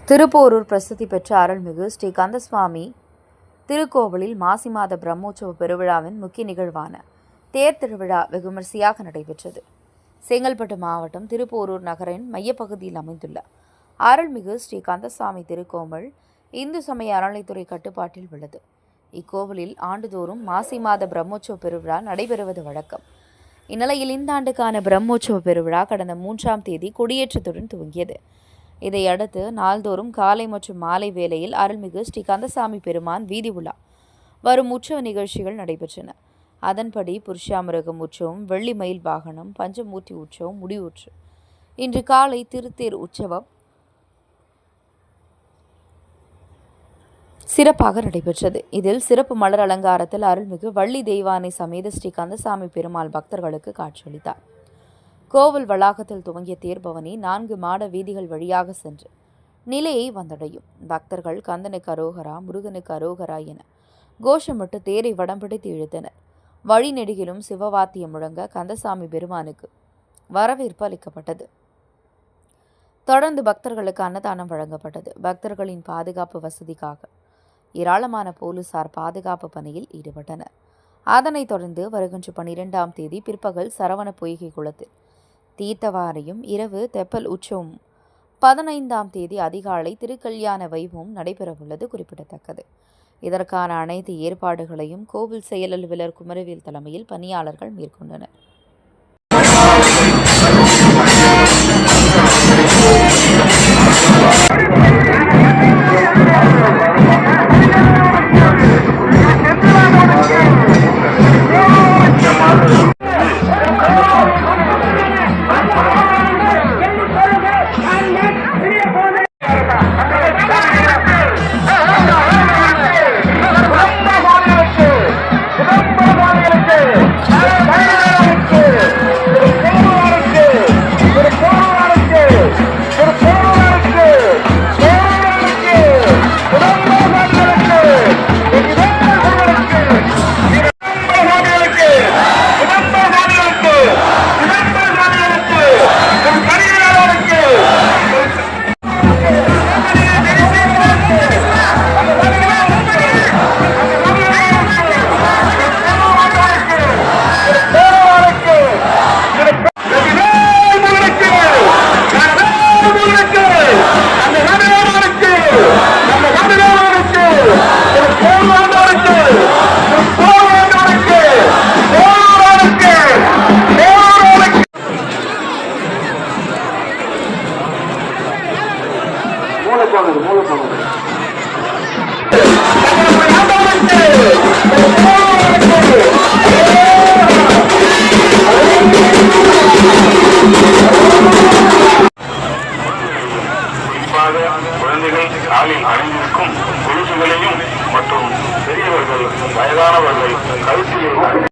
திருப்போரூர் பிரசித்தி பெற்ற அருள்மிகு ஸ்ரீ கந்தசுவாமி திருக்கோவிலில் மாசி மாத பிரம்மோற்சவ பெருவிழாவின் முக்கிய நிகழ்வான தேர் திருவிழா வெகுவிமரிசையாக நடைபெற்றது. செங்கல்பட்டு மாவட்டம் திருப்போரூர் நகரின் மையப்பகுதியில் அமைந்துள்ள அருள்மிகு ஸ்ரீ கந்தசுவாமி திருக்கோவில் இந்து சமய அறநிலைத்துறை கட்டுப்பாட்டில் உள்ளது. இக்கோவிலில் ஆண்டுதோறும் மாசி மாத பிரம்மோற்சவ பெருவிழா நடைபெறுவது வழக்கம். இந்நிலையில் இந்த ஆண்டுக்கான பிரம்மோற்சவ பெருவிழா கடந்த 3ஆம் தேதி கொடியேற்றத்துடன் துவங்கியது. இதையடுத்து நாள்தோறும் காலை மற்றும் மாலை வேளையில் அருள்மிகு ஸ்ரீ கந்தசாமி பெருமான் வீதி உலா வரும் உற்சவ நிகழ்ச்சிகள் நடைபெற்றன. அதன்படி புருஷாமிருகம் உற்சவம், வெள்ளி மயில் வாகனம், பஞ்சமூர்த்தி உற்சவம் முடிவுற்று இன்று காலை திருத்தேர் உற்சவம் சிறப்பாக நடைபெற்றது. இதில் சிறப்பு மலர் அலங்காரத்தில் அருள்மிகு வள்ளி தெய்வானை சமேத ஸ்ரீ கந்தசாமி பெருமாள் பக்தர்களுக்கு காட்சியளித்தார். கோவில் வளாகத்தில் துவங்கிய தேர்பவனி 4 மாட வீதிகள் வழியாக சென்று நிலையை வந்தடையும். பக்தர்கள் கந்தனுக்கு அரோகரா, முருகனுக்கு அரோகரா என கோஷமிட்டு தேரை வடம்பிடித்து இழுத்தனர். வழிநெடுகிலும் சிவவாத்தியம் முழங்க கந்தசாமி பெருமானுக்கு வரவேற்பு அளிக்கப்பட்டது. தொடர்ந்து பக்தர்களுக்கு அன்னதானம் வழங்கப்பட்டது. பக்தர்களின் பாதுகாப்பு வசதிக்காக ஏராளமான போலீசார் பாதுகாப்பு பணியில் ஈடுபட்டனர். அதனைத் தொடர்ந்து வருகின்ற 12ஆம் தேதி பிற்பகல் சரவண பொய்கை குளத்தில் தீர்த்தவாரியும், இரவு தெப்பல் உற்சவமும், 15ஆம் தேதி அதிகாலை திருக்கல்யாண வைபவம் நடைபெறவுள்ளது குறிப்பிடத்தக்கது. இதற்கான அனைத்து ஏற்பாடுகளையும் கோவில் செயல் அலுவலர் குமரவேல் தலைமையில் பணியாளர்கள் மேற்கொண்டனர். குழந்தைகள் காலில் அணிந்திருக்கும் கொலுசுகளையும் மற்றும் பெரியவர்கள், வயதானவர்கள் கழுத்தில்